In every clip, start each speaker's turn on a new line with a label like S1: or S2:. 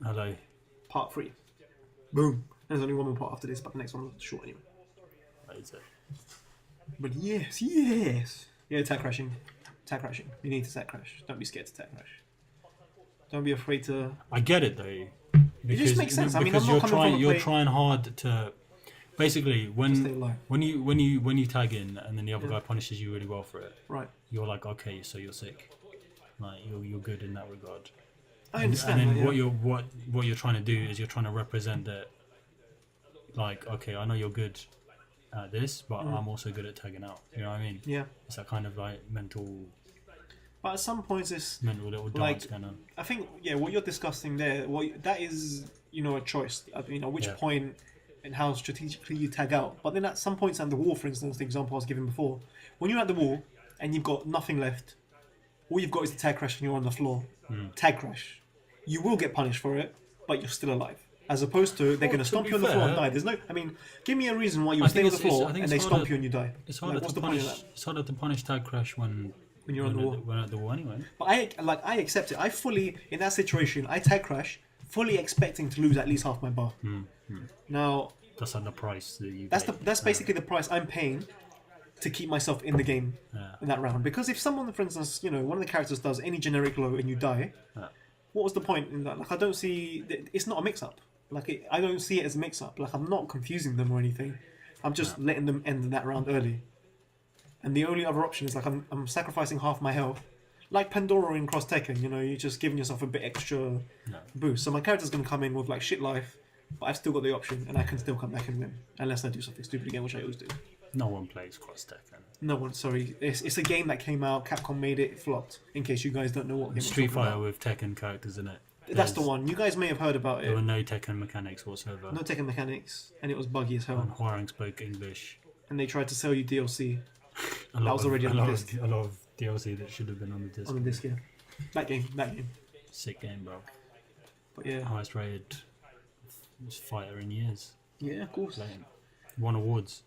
S1: Hello.
S2: Part 3. Boom. There's only one more part after this, but the next one's short anyway.
S1: That is it.
S2: But yes. Yeah, tag crashing. You need to tag crash. Don't be scared to tag crash. Don't be afraid to...
S1: I get it though.
S2: It just makes sense. I mean, I'm
S1: because
S2: not coming from a
S1: you're
S2: place...
S1: trying hard to... Basically,
S2: To stay alive.
S1: when you tag in and then the other guy punishes you really well for it,
S2: Right.
S1: you're like, okay, so you're sick. Like you're good in that regard.
S2: I understand.
S1: And then
S2: that,
S1: what you're trying to do is you're trying to represent that. Like, okay, I know you're good at this, but I'm also good at tagging out. You know what I mean?
S2: Yeah.
S1: It's that kind of like mental
S2: But at some points, it's...
S1: little dance
S2: Like,
S1: going on.
S2: I think, what you're discussing there, that is, a choice. Which point and how strategically you tag out. But then at some points at the wall, for instance, the example I was giving before, when you're at the wall and you've got nothing left, all you've got is the tag crash and you're on the floor. Tag crash. You will get punished for it, but you're still alive. As opposed to, they're going to stomp you on the floor and die. There's no... I mean, give me a reason why you stay on the floor and they stomp you and you die.
S1: It's harder
S2: what's
S1: to
S2: the point of that?
S1: It's harder to punish tag crash when
S2: You're on the wall.
S1: When at the wall anyway.
S2: But I accept it. I fully, in that situation, I tag crash, fully expecting to lose at least half my bar. Now...
S1: That's like the price that you
S2: That's basically the price I'm paying to keep myself in the game in that round. Because if someone, for instance, one of the characters does any generic low and you die, what was the point in that? Like, I don't see... It's not a mix-up. Like, I don't see it as a mix-up. Like, I'm not confusing them or anything. I'm just letting them end that round early. And the only other option is, like, I'm sacrificing half my health. Like Pandora in Cross Tekken, you're just giving yourself a bit extra boost. So my character's going to come in with, like, shit life, but I've still got the option, and I can still come back and win. Unless I do something stupid again, which I always do.
S1: No one plays Cross Tekken.
S2: No one, sorry. It's a game that came out, Capcom made it, flopped. In case you guys don't know what game
S1: Street Fighter with Tekken characters in it.
S2: That's the one. You guys may have heard about
S1: There
S2: it.
S1: were no Tekken mechanics whatsoever.
S2: No Tekken mechanics, and it was buggy as hell.
S1: And Hwarang spoke English.
S2: And they tried to sell you DLC.
S1: That
S2: was already on the disc.
S1: A lot of DLC that should have been on the disc.
S2: On the disc, yeah. That game.
S1: Sick game, bro.
S2: But yeah.
S1: Highest rated fighter in years.
S2: Yeah, of course.
S1: Won awards.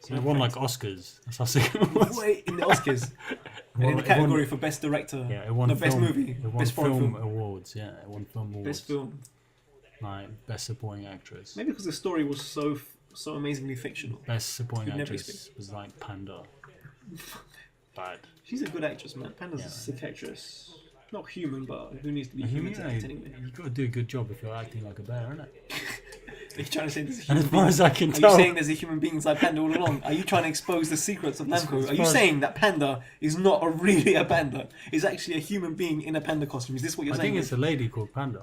S1: So it won like Oscars. That's how sick it was.
S2: Wait, in the Oscars? In the category for Best Director?
S1: Yeah, it won film,
S2: Best Movie?
S1: It won
S2: Best
S1: film awards, yeah. It won film awards.
S2: Best Film.
S1: Like, Best Supporting Actress.
S2: Maybe because the story was so amazingly fictional.
S1: Best Supporting Actress was like Panda. Bad.
S2: She's a good actress, man. Panda's a sick actress. Not human, but who needs to be human to act anyway?
S1: You've got to do a good job if you're acting like a bear, innit?
S2: Are you trying to say there's a
S1: And
S2: human
S1: as far as I can
S2: Are
S1: tell...
S2: you saying there's a human being inside Panda all along? Are you trying to expose the secrets of Namco? Are you saying that Panda is not really a panda? Is actually a human being in a panda costume? Is this what you're saying?
S1: I think it's a lady called Panda.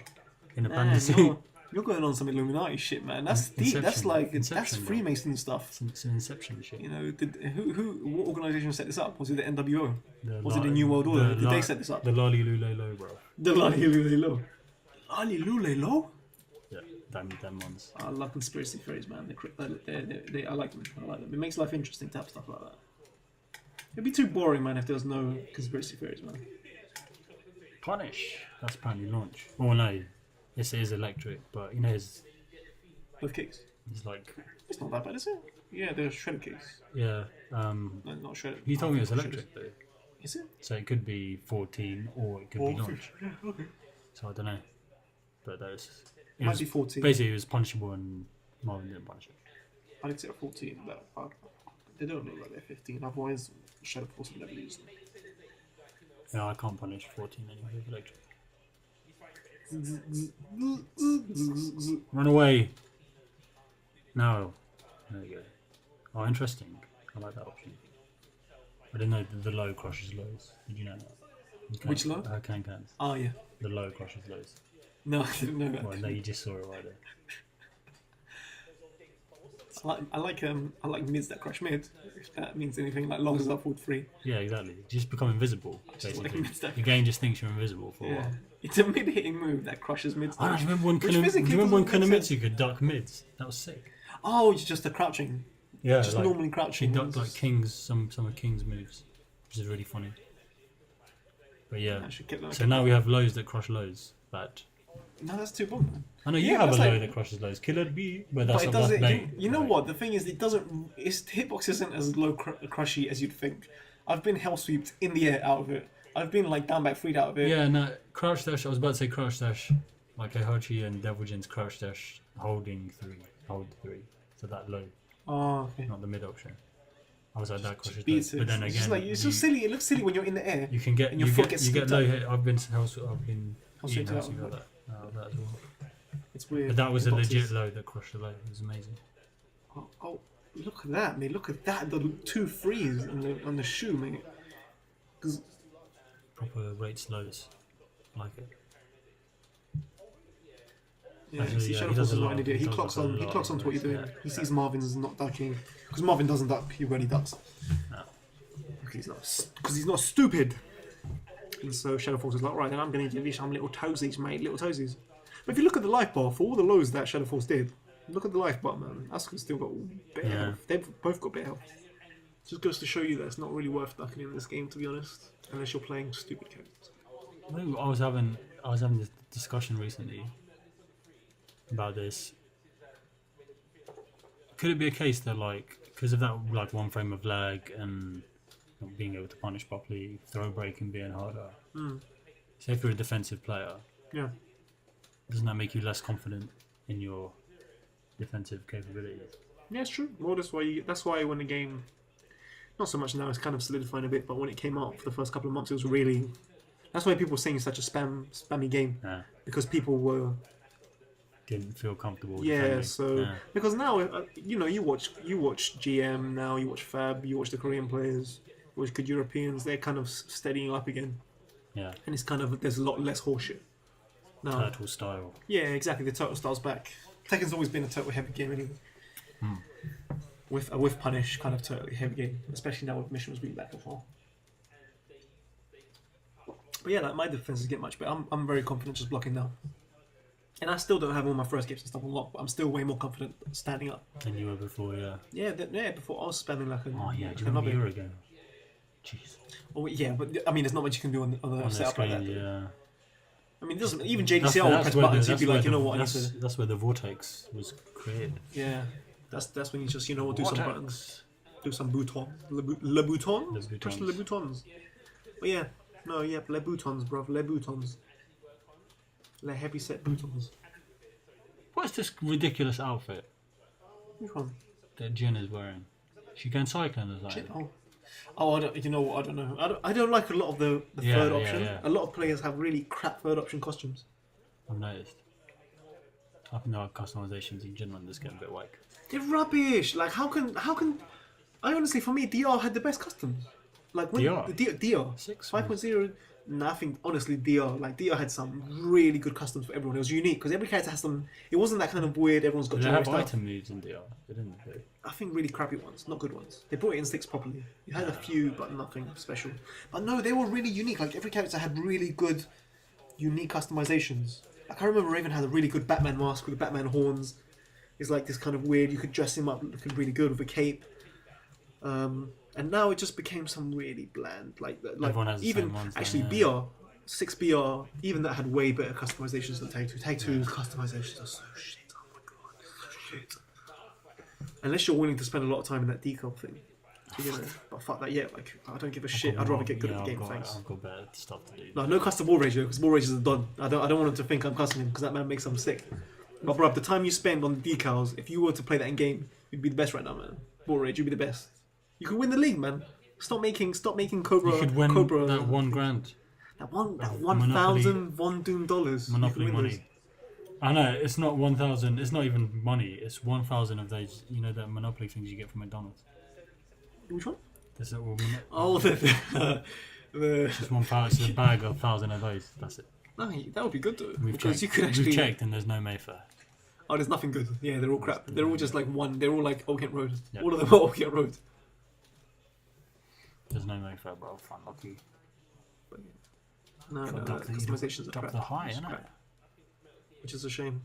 S1: In a panda suit.
S2: You're going on some Illuminati shit, man. That's deep. That's like that's Freemason stuff.
S1: It's an Inception shit.
S2: What organisation set this up? Was it the NWO? Was it the New World Order? Did they set this up?
S1: The Lolly Lule Lo, bro.
S2: The Lolly Lule Lo. Lolly Lule Lo?
S1: Yeah, them ones.
S2: I love conspiracy theories, man. I like them. I like them. It makes life interesting to have stuff like that. It'd be too boring, man, if there was no conspiracy theories, man.
S1: Punish. That's apparently launch. Oh no. This is electric, but his...
S2: With kicks?
S1: He's like...
S2: It's not that bad, is it? Yeah, there's shredded kicks.
S1: Yeah.
S2: No, not shredded.
S1: He told me it was electric, though.
S2: Is it?
S1: So it could be 14 or it could be launch.
S2: Yeah, okay.
S1: So I don't know. But those...
S2: It might be 14.
S1: Basically, it was punishable and Marvin didn't punish it.
S2: I'd say 14, but they don't look like they're 15. Otherwise, Shadowforce would never use them.
S1: Yeah, I can't punish 14 anyway with electric. Run away! No. There you go. Oh, interesting. I like that option. I didn't know that the low crushes lows. Did you know that?
S2: Which low?
S1: Can-cans.
S2: Oh, yeah.
S1: The low crushes lows.
S2: No, I didn't know that.
S1: Well, no, you just saw it right there.
S2: I like mids that crush mid, if that means anything, like long as upward 3.
S1: Yeah, exactly. You just become invisible, basically.
S2: Like
S1: the game just thinks you're invisible for a while.
S2: It's a mid-hitting move that crushes mids.
S1: I don't remember when Konomitsu could duck mids. That was sick.
S2: Oh, it's just the crouching.
S1: Yeah,
S2: just normally crouching.
S1: He ducked like King's, some of King's moves, which is really funny. But yeah, so now we have lows that crush lows. Bad.
S2: No, that's too bomb, man.
S1: I know you have a low that crushes lows. Killer B, but that's
S2: but it doesn't. You know what? The thing is, it doesn't. Its hitbox isn't as low crushy as you'd think. I've been hell sweeped in the air out of it, I've been like down back freed out of it.
S1: Yeah, no, crouch dash. I was about to say crouch dash, like Heihachi and Devil Jin's crouch dash, holding 3, hold 3, so that low,
S2: Oh, okay.
S1: not the mid option. I was like that crushes
S2: Beats
S1: low,
S2: it.
S1: but then
S2: It's
S1: again,
S2: just like it's so silly. It looks silly when you're in the air.
S1: you can get
S2: and your foot gets
S1: you get
S2: scooped
S1: low
S2: up.
S1: hit. I've been
S2: House
S1: eating
S2: straight
S1: house
S2: out.
S1: got that as well.
S2: It's weird.
S1: But that was a
S2: Boxes.
S1: legit low that crushed the low. It was amazing.
S2: Oh, look at that, mate! Look at that. The 2 frees on the shoe, mate. 'Cause
S1: Proper rates lows, I like it.
S2: yeah,
S1: Actually,
S2: see,
S1: yeah, he
S2: Shadowforce
S1: does
S2: is
S1: a
S2: not
S1: lot.
S2: an idiot.
S1: He
S2: He
S1: does
S2: clocks
S1: a
S2: on. He
S1: lot
S2: clocks
S1: of
S2: on to what you're doing.
S1: rates,
S2: He
S1: yeah.
S2: sees Marvin's not ducking because Marvin doesn't duck. He really ducks.
S1: No.
S2: Because he's not stupid. And so Shadowforce is like, right, then I'm going to give you some little toesies, mate, little toesies. But if you look at the life bar, for all the lows that Shadowforce did, look at the life bar, man. Asuka's still got better health. They've both got better health. Just goes to show you that it's not really worth ducking in this game, to be honest, unless you're playing stupid characters.
S1: I was having this discussion recently about this. Could it be a case that like because of that like one frame of lag and not being able to punish properly, throw breaking being harder? Say if you're a defensive player,
S2: Yeah.
S1: doesn't that make you less confident in your defensive capabilities?
S2: Yeah, it's true. Well, that's why when the game, not so much now, it's kind of solidifying a bit, but when it came out for the first couple of months, it was really. That's why people were saying it's such a spammy game, because people were.
S1: Didn't feel comfortable.
S2: Yeah,
S1: defending.
S2: so because now you watch GM now, you watch Fab, you watch the Korean players, you watch good Europeans. They're kind of steadying up again,
S1: Yeah,
S2: and it's kind of there's a lot less horseshit now.
S1: turtle style.
S2: Yeah, exactly. The turtle style's back. Tekken's always been a turtle heavy game anyway. With punish kind of turtle heavy game, especially now with missions being back as well. But yeah, like my defenses get much better. I'm very confident just blocking now. And I still don't have all my first games and stuff unlocked, but I'm still way more confident standing up.
S1: Than you were before, yeah.
S2: Yeah, before I was spamming like a.
S1: Oh yeah,
S2: like
S1: do
S2: a
S1: you remember
S2: knobby.
S1: Euro again? Jeez.
S2: Oh yeah, but I mean, there's not much you can do on the
S1: On the
S2: setup
S1: screen,
S2: like that.
S1: yeah.
S2: I mean, doesn't even JDCL will press buttons. You'd be like, you know what, I need to.
S1: That's where the vortex was created.
S2: Yeah, that's when you just do some buttons, do some bouton, le bouton, press le boutons. But yeah, no, yeah, le boutons, bro, le boutons, le heavy set boutons.
S1: What's this ridiculous outfit
S2: Which one?
S1: that Jen is wearing? She going cycling or something?
S2: I don't. You know what? I don't know. I don't like a lot of the third option.
S1: Yeah.
S2: A lot of players have really crap third option costumes.
S1: I've noticed. I think there are customizations in general that's getting a bit whack.
S2: They're rubbish. Like how can I honestly, for me, DR had the best customs. Like when
S1: DR?
S2: DR
S1: 6
S2: 5.0. Nothing. Honestly, DR had some really good customs for everyone. It was unique because every character has some. It wasn't that kind of weird. Everyone's got
S1: Did they
S2: generic
S1: have
S2: stuff.
S1: item moves in DR? They didn't. They?
S2: I think really crappy ones, not good ones. They brought it in 6 properly. It had a few, but nothing special. But no, they were really unique. Like every character had really good, unique customizations. Like I remember Raven had a really good Batman mask with the Batman horns. It's like this kind of weird. You could dress him up looking really good with a cape. And now it just became some really bland. Like
S1: Everyone has the
S2: even
S1: same ones
S2: actually
S1: then, yeah.
S2: BR 6BR, even that had way better customizations than Tag 2. Tag 2's customizations are so shit. Oh my god, so shit. Unless you're willing to spend a lot of time in that decal thing. But fuck that, yeah, like, I don't give a shit. I'd rather get good at the game, thanks.
S1: I've got better stuff to do.
S2: No cuss to Ball Rage, because Ball Rage is done. I don't want him to think I'm cussing him, because that man makes him sick. But bro, the time you spend on the decals, if you were to play that in game, you'd be the best right now, man. Ball Rage, you'd be the best. You could win the league, man. Stop making Cobra.
S1: You could win
S2: Cobra,
S1: that $1,000.
S2: That 1,000 Von Doom dollars.
S1: Monopoly money. I know, it's not 1,000, it's not even money, it's 1,000 of those, you know, the Monopoly things you get from McDonald's.
S2: Which one?
S1: There's a, well,
S2: the
S1: just one pound, it's a bag of 1,000 of those, that's it.
S2: No, that would be good though.
S1: We've
S2: because
S1: checked,
S2: you could actually.
S1: we've checked and there's no Mayfair.
S2: Oh, there's nothing good. Yeah, they're all crap. They're all just like one. They're all like Old Kent Road.
S1: Yep.
S2: All of them are Old Kent Road.
S1: There's no Mayfair, bro, fun lucky.
S2: No, customizations are
S1: Drop
S2: crap.
S1: the high,
S2: It's
S1: innit?
S2: crap. Which is a shame.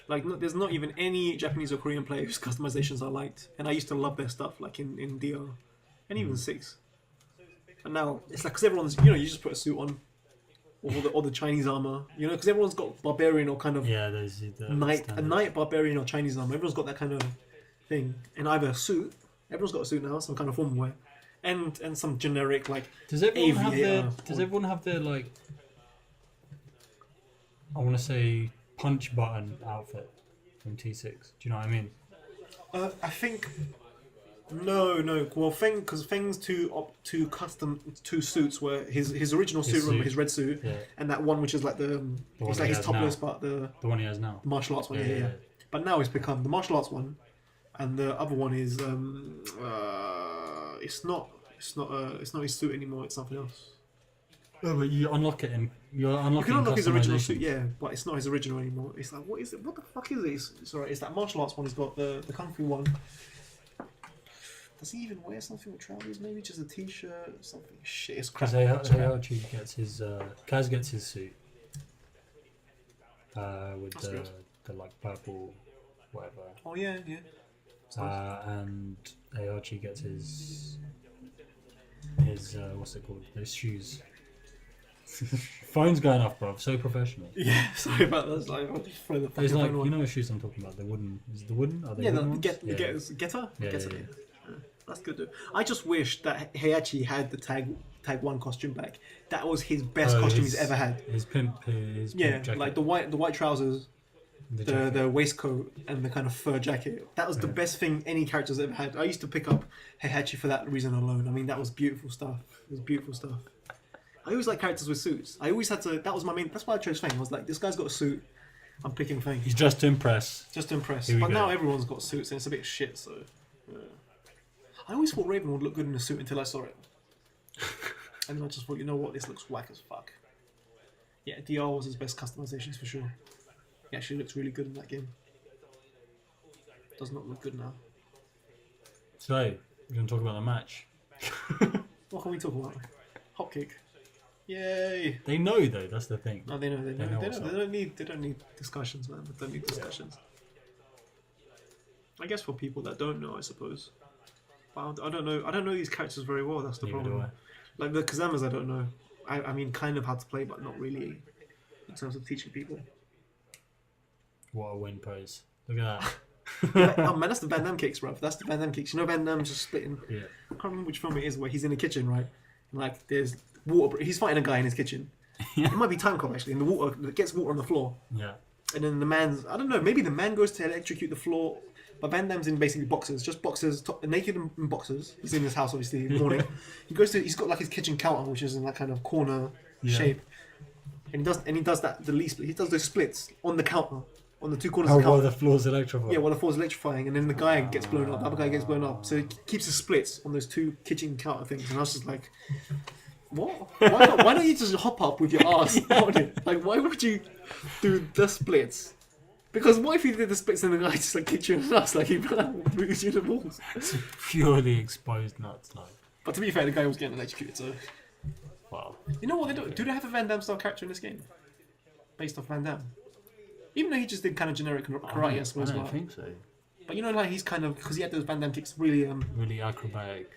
S2: Like, there's not even any Japanese or Korean players whose customizations I liked, and I used to love their stuff, like in DR, and even 6. And now it's like because everyone's, you just put a suit on, or the Chinese armor, because everyone's got barbarian or kind of
S1: there's the
S2: knight barbarian or Chinese armor. Everyone's got that kind of thing, and either a suit. Everyone's got a suit now, some kind of formal wear, and some generic like.
S1: Does everyone have their?
S2: aviator
S1: Does
S2: or-
S1: everyone have their like? I want to say punch button outfit from T6. Do you know what I mean?
S2: I think. No. Well, because Feng's two custom two suits were his original suit, remember,
S1: suit.
S2: his red suit,
S1: Yeah.
S2: and that one which is like the
S1: one
S2: it's
S1: he
S2: like his
S1: has
S2: topless,
S1: now.
S2: but the
S1: The one he has now.
S2: martial arts one.
S1: Yeah,
S2: Yeah.
S1: yeah.
S2: But now it's become the martial arts one, and the other one is it's not his suit anymore. It's something else.
S1: Oh, but you unlock it and you're
S2: You
S1: unlocking
S2: can unlock his original
S1: customizations.
S2: suit, yeah, but it's not his original anymore. It's like, what is it? What the fuck is it? It's alright. It's that martial arts one. He's got the kung fu one. Does he even wear something with trousers? Maybe just a t-shirt, something. Shit, it's crap.
S1: Because
S2: It's crap.
S1: Heihachi gets his Kaz gets his suit with
S2: That's good.
S1: the like purple whatever,
S2: Oh yeah. It's nice.
S1: and Heihachi gets his what's it called? Those shoes. Phone's going off, bro. So professional.
S2: Yeah, sorry about that. It's like, I'll just throw the fucking
S1: It's like
S2: phone
S1: you
S2: on.
S1: know what shoes I'm talking about. The wooden. Is it the wooden? Are they
S2: Yeah,
S1: wooden
S2: the
S1: ones?
S2: getter.
S1: Yeah. Yeah,
S2: Getter.
S1: yeah.
S2: Yeah. That's good though. I just wish that Heihachi had the tag 1 costume back. That was his best costume he's ever had.
S1: His pimp jacket.
S2: Like the white trousers,
S1: jacket.
S2: the waistcoat, and the kind of fur jacket. That was the best thing any character's ever had. I used to pick up Heihachi for that reason alone. I mean, that was beautiful stuff. It was beautiful stuff. I always like characters with suits. I always had to. That was my main. That's why I chose Fang. I was like, this guy's got a suit. I'm picking Fang.
S1: He's just to impress.
S2: Just to impress.
S1: Here we
S2: But
S1: go.
S2: now everyone's got suits and it's a bit shit, so. Yeah. I always thought Raven would look good in a suit until I saw it. And then I just thought, you know what, this looks whack as fuck. Yeah, DR was his best customizations for sure. He actually looks really good in that game. Does not look good now.
S1: So, we're going to talk about the match.
S2: What can we talk about? Hopkick. Yay!
S1: They know though. That's the thing.
S2: No, they know. They
S1: know
S2: know.
S1: what's up.
S2: They don't need discussions, man. They don't need discussions. I guess for people that don't know, I suppose. But I don't know. I don't know these characters very well. That's the
S1: Neither
S2: problem.
S1: do I.
S2: Like the Kazamas, I don't know. I mean, kind of how to play, but not really in terms of teaching people.
S1: What a win pose. Look at that.
S2: Oh man, that's the Van Damme kicks, bro. That's the Van Damme kicks. You know, Van Damme's just splitting.
S1: Yeah.
S2: I can't remember which film it is where he's in the kitchen, right? And like, there's water. He's fighting a guy in his kitchen.
S1: Yeah.
S2: It might be Time Cop actually. And the water gets water on the floor.
S1: Yeah.
S2: And then the man's, I don't know, maybe the man goes to electrocute the floor. But Van Damme's in basically boxers, just boxers, naked in boxers. He's in his house, obviously, in the morning. He's got like his kitchen counter, which is in that kind of corner shape. And he does that, he does those splits on the counter, on the two corners of the
S1: while
S2: counter.
S1: the floor's electrified.
S2: Yeah, while the floor's electrifying, and then the guy gets blown up, the other guy gets blown up. So he keeps his splits on those two kitchen counter things. And I was just like, what? Why don't you just hop up with your ass on it? Like, why would you do the splits? Because what if you did the splits and the guy just like kicked you in the nuts, like he moves you the balls?
S1: It's purely exposed nuts, like.
S2: But to be fair, the guy was getting electrocuted, so.
S1: Wow.
S2: You know what they do? Do they have a Van Damme style character in this game? Based off Van Damme? Even though he just did kind of generic karate, I suppose.
S1: I don't
S2: but-
S1: think so.
S2: But you know, like he's kind of, because he had those Van Damme kicks really,
S1: Really acrobatic.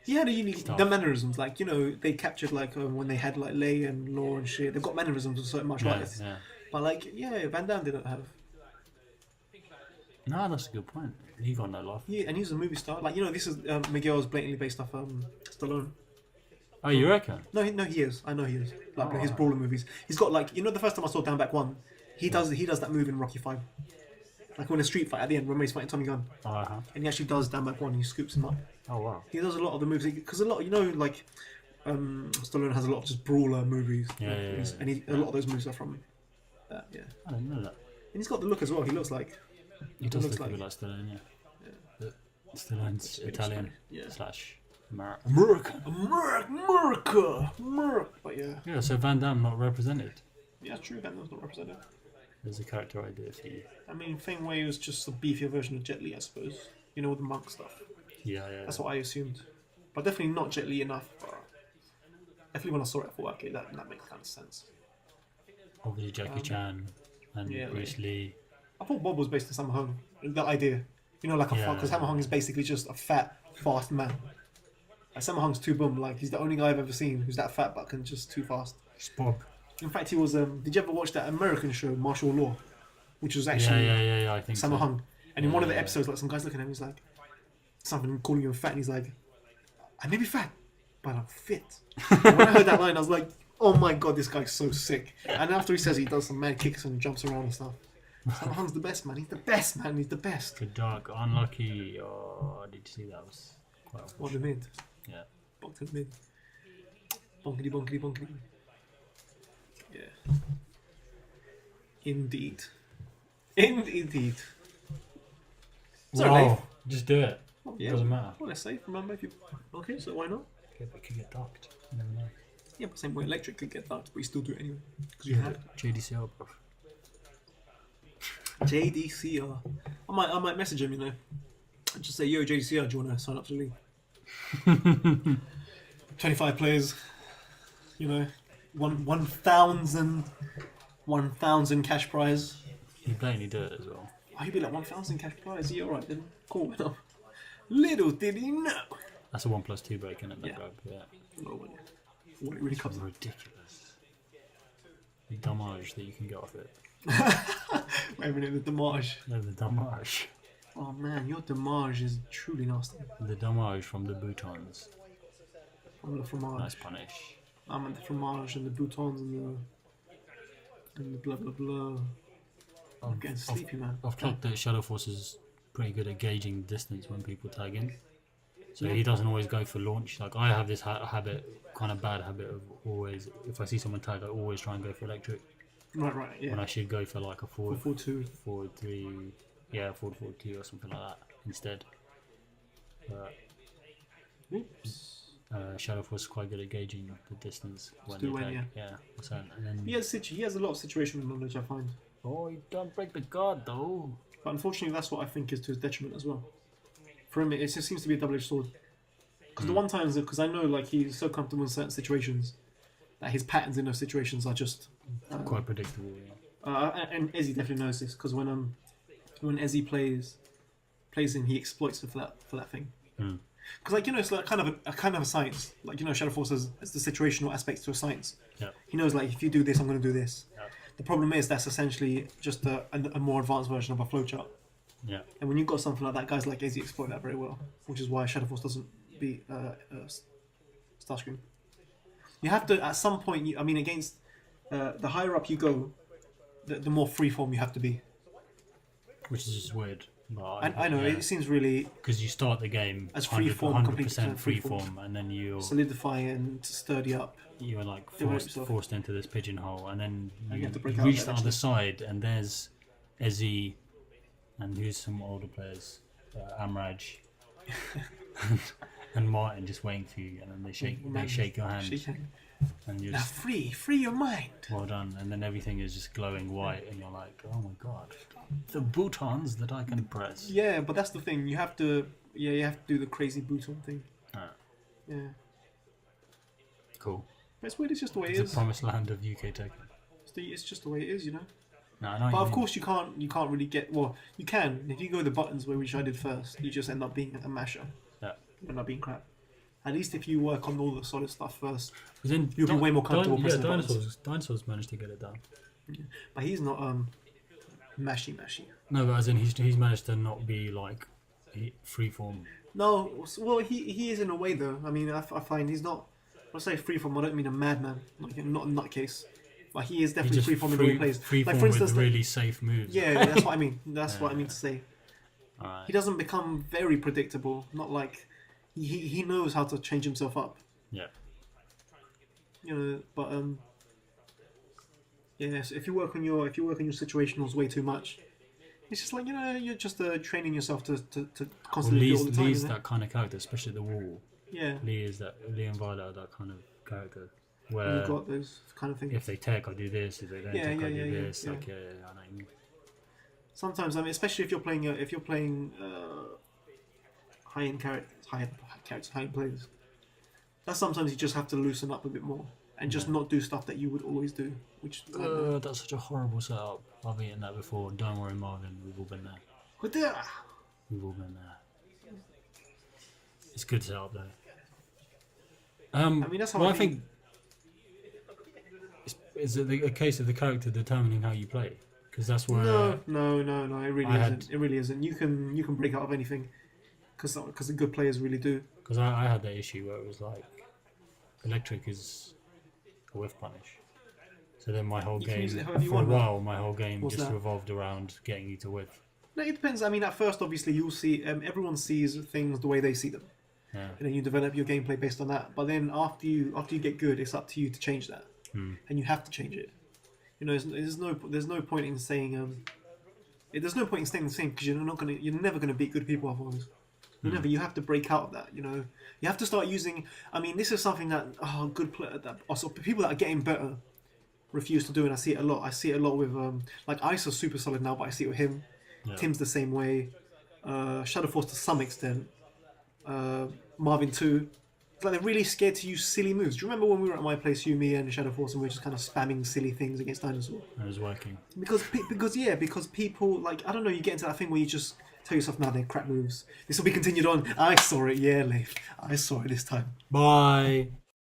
S2: he had a unique,
S1: Stuff.
S2: the mannerisms, like, you know, they captured like when they had like Lei and Law and shit, they've got mannerisms of certain martial artists.
S1: Yeah.
S2: But like, yeah, Van Damme didn't have.
S1: No, that's a good point. He got no life.
S2: Yeah, and he's a movie star. Like, you know, this is Miguel's blatantly based off Stallone.
S1: Oh, you reckon?
S2: No, he is. I know he is. Like
S1: Oh,
S2: his
S1: right.
S2: brawler movies. He's got like, you know, the first time I saw Down Back 1, he does that move in Rocky 5. Like when a street fight at the end, when he's fighting Tommy Gunn,
S1: Uh-huh.
S2: and he actually does Down Back 1. He scoops him up.
S1: Oh, wow.
S2: He does a lot of the moves because a lot, you know, like Stallone has a lot of just brawler movies.
S1: Yeah,
S2: Like,
S1: yeah, yeah.
S2: and a lot of those moves are from that. Yeah,
S1: I didn't know that.
S2: and he's got the look as well. He looks like.
S1: He does
S2: looks
S1: look a bit like Stallone, yeah. But Stallone's Italian
S2: Yeah.
S1: slash American.
S2: America. But yeah,
S1: Yeah, so Van Damme not represented.
S2: yeah, true. Van Damme's not represented.
S1: There's a character idea for you.
S2: I mean, Feng Wei was just a beefier version of Jet Li, I suppose. You know, with the monk stuff.
S1: Yeah, yeah.
S2: That's what I assumed. But definitely not Jet Li enough. But definitely when I saw it, I thought, okay, that makes kind of sense.
S1: Obviously Jackie Chan and
S2: yeah,
S1: Bruce Lee.
S2: I thought Bob was based on Sammo Hung. That idea. You know, like a
S1: Yeah.
S2: because Sammo Hung is basically just a fat, fast man. Like Sammo Hung's too bum. Like he's the only guy I've ever seen who's that fat but can just too fast.
S1: It's Bob.
S2: In fact, he was. Did you ever watch that American show, Martial Law, which was actually
S1: Yeah, I think
S2: Sammo
S1: so.
S2: Hung? And in one of the
S1: Yeah.
S2: episodes, like some guys looking at him, he's like something calling him fat, and he's like, I may be fat, but I'm fit. And when I heard that line, I was like, oh my god, this guy's so sick. And after he says he does some mad kicks and jumps around and stuff. Samahang's the best, man. He's the best, man. He's the best.
S1: Good dog. Unlucky. Oh, did you see that? Was quite
S2: What, the mid?
S1: Yeah.
S2: Bonked to the mid. Bonkety, bonkety, bonkety. Yeah. Indeed. Indeed. Sorry,
S1: Whoa,
S2: Dave.
S1: just do it.
S2: Oh, yeah.
S1: Doesn't matter.
S2: Well, let's say, remember if you... Okay, so why not?
S1: Okay, but it could get ducked. You never know.
S2: Yeah, but same way electric could get that, but you still do it anyway. Because you have
S1: JDCL, bro.
S2: JDCR. I might message him, you know. And just say, yo, JDCR, do you want to sign up to the league? 25 players. You know. 1,000 cash prize.
S1: You blatantly do it as well.
S2: Oh, he'd be like 1,000 cash prize. Yeah, alright then. Cool enough. Little did he know.
S1: That's a 1+2 break, isn't it? That
S2: Yeah.
S1: grab, yeah.
S2: Oh, well, what it really
S1: It's
S2: comes to.
S1: ridiculous. The damage that you can get off it.
S2: Wait a minute, the damage.
S1: No, the damage.
S2: Oh man, your damage is truly nasty.
S1: The damage from the boutons.
S2: I'm the fromage.
S1: Nice punish.
S2: I'm at the fromage and the boutons and the blah blah blah. I'm getting sleepy, man.
S1: I've clocked that Shadowforce is pretty good at gauging distance when people tag in. So
S2: Yeah.
S1: he doesn't always go for launch. Like I have this habit, kind of bad habit of always, if I see someone tag, I always try and go for electric.
S2: Right, yeah.
S1: When I should go for like a forward
S2: 4-4-2.
S1: 4-3, yeah, 4-4-2 or something like that instead. But Shadowforce is quite good at gauging the distance when
S2: Still
S1: they
S2: when,
S1: tag. Yeah, what's that? And then
S2: He has a lot of situational knowledge, I find.
S1: oh, you don't break the guard though.
S2: But unfortunately, that's what I think is to his detriment as well. For him, it just seems to be a double-edged sword. Because the one times, because I know like he's so comfortable in certain situations that his patterns in those situations are just
S1: Quite predictable. Yeah.
S2: and Ezzy definitely knows this because when Ezzy plays him, he exploits it for that thing. Because like it's like kind of a science. Like Shadowforce has the situational aspects to a science.
S1: Yeah.
S2: He knows like if you do this, I'm going to do this.
S1: Yeah.
S2: The problem is that's essentially just a more advanced version of a flowchart.
S1: Yeah.
S2: And when you've got something like that, guys like Ezzy exploit that very well, which is why Shadowforce doesn't beat Starscream. You have to at some point. Against the higher up you go, the more freeform you have to be.
S1: Which is just weird. But
S2: I know it seems really
S1: because you start the game
S2: as
S1: 100%,
S2: freeform,
S1: 100% freeform, and then
S2: solidify and sturdy up.
S1: you're like
S2: Do it yourself.
S1: forced into this pigeonhole, and then
S2: you
S1: you
S2: have to break out
S1: reach
S2: of
S1: the
S2: that,
S1: other side, and there's Ezzy, and who's some older players, Amraj, and Martin just waiting for you, and then they shake your hand, and you're
S2: Now
S1: just
S2: free your mind.
S1: well done, and then everything is just glowing white, and you're like, oh my god, the boutons that I can press.
S2: Yeah, but that's the thing. You have to do the crazy bouton thing.
S1: Alright,
S2: Yeah,
S1: cool.
S2: but it's weird. It's just the way it
S1: It's
S2: is.
S1: a promised land of UK tech.
S2: It's just the way it is,
S1: No, I know
S2: But
S1: what you
S2: of
S1: mean.
S2: course you can't really get. Well, you can if you go the buttons way, which I did first. You just end up being a masher.
S1: Yeah.
S2: You end up being crap. At least if you work on all the solid stuff first.
S1: But then
S2: You'll be way more comfortable pressing the
S1: Dinosaurs managed to get it done.
S2: But he's not mashy.
S1: No, but as in he's managed to not be like freeform.
S2: No, well he is in a way though. I find he's not. When I say freeform, I don't mean a madman, like not a nutcase. Like he is definitely freeform in the way he plays.
S1: Freeform
S2: Like for instance,
S1: with really safe moves.
S2: yeah, that's what I mean. That's what I mean to say.
S1: Alright.
S2: He doesn't become very predictable. Not like he knows how to change himself up.
S1: Yeah.
S2: But yeah. So if you work on your situationals way too much, it's just like you're just training yourself to constantly do it all the time.
S1: Lee's that kind of character, especially at the wall.
S2: Yeah.
S1: Lee and Violet are that kind of character.
S2: And
S1: Where
S2: you've got those kind of things.
S1: if they tech, I do this. If they don't tech, I do this.
S2: yeah.
S1: Like I know what you mean.
S2: Sometimes especially if you're playing high-end high-end players. That's sometimes you just have to loosen up a bit more and just not do stuff that you would always do. Which
S1: That's such a horrible setup. I've eaten that before. Don't worry, Marvin. We've all been there. We've all been there. It's good setup though.
S2: that's how
S1: well,
S2: I
S1: I think is it a case of the character determining how you play? Because that's where
S2: No. It really isn't. It really isn't. You can break out of anything, because the good players really do.
S1: Because I had that issue where it was like electric is a whiff punish. So then my whole
S2: You can
S1: game,
S2: use it however you
S1: for a
S2: want, man.
S1: while, my whole game
S2: What's
S1: just
S2: that?
S1: revolved around getting you to whiff.
S2: No, it depends. I mean, at first, obviously, you'll see everyone sees things the way they see them,
S1: Yeah.
S2: and then you develop your gameplay based on that. But then after you get good, it's up to you to change that, and you have to change it. You know, there's no point in saying there's no point in staying the same because you're never gonna beat good people otherwise. You have to break out of that. You know, you have to start using. I mean, this is something that also people that are getting better refuse to do, and I see it a lot. I see it a lot with like Ice's super solid now, but I see it with him.
S1: Yeah.
S2: Tim's the same way. Shadowforce to some extent. Marvin too. It's like they're really scared to use silly moves. Do you remember when we were at my place, you, me, and Shadowforce, and we were just kind of spamming silly things against dinosaur?
S1: It was working.
S2: Because people like I don't know. You get into that thing where you just tell yourself, "Nah, they're crap moves. This will be continued on." I saw it, yeah, Leif. I saw it this time.
S1: Bye.